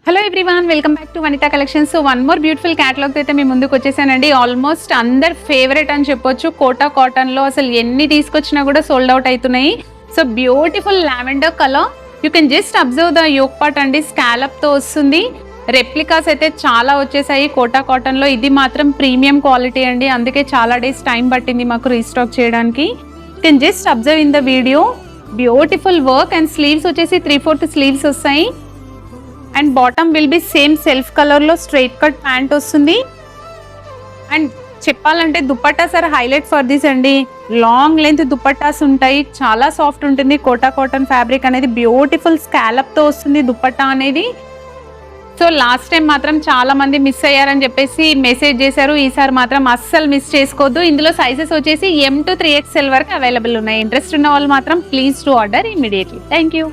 Hello everyone, welcome back to Vanitha collections. So one more beautiful catalogue అయితే మేము ముందుకు వచ్చేసానండి. ఆల్మోస్ట్ అందరు ఫేవరెట్ అని చెప్పొచ్చు. కోటా కాటన్లో అసలు ఎన్ని తీసుకొచ్చినా కూడా సోల్డ్ అవుట్ అవుతున్నాయి. So beautiful lavender colour, you can just observe the yoke part అండి. స్కాలప్తో వస్తుంది. రెప్లికాస్ అయితే చాలా వచ్చేసాయి కోటా కాటన్లో. ఇది మాత్రం ప్రీమియం క్వాలిటీ అండి, అందుకే చాలా డేస్ టైం పట్టింది మాకు రీస్టాక్ చేయడానికి. You can just observe in the video. Beautiful work and sleeves వచ్చేసి 3/4 స్లీవ్స్ వస్తాయి. And bottom will be same self కలర్లో స్ట్రైట్ కట్ ప్యాంట్ వస్తుంది. అండ్ చెప్పాలంటే dupattas are highlight for this అండి. లాంగ్ లెంత్ దుపట్టాస్ ఉంటాయి, చాలా సాఫ్ట్ ఉంటుంది. కోటా కాటన్ ఫ్యాబ్రిక్ అనేది బ్యూటిఫుల్ స్కాలప్తో వస్తుంది దుపట్టా అనేది. సో లాస్ట్ టైం మాత్రం చాలా మంది మిస్ అయ్యారని చెప్పేసి మెసేజ్ చేశారు. ఈసారి మాత్రం అస్సలు మిస్ చేసుకోవద్దు. ఇందులో సైజెస్ వచ్చేసి M to 3XL వరకు అవైలబుల్ ఉన్నాయి. ఇంట్రెస్ట్ ఉన్న వాళ్ళు మాత్రం please to order immediately. Thank you.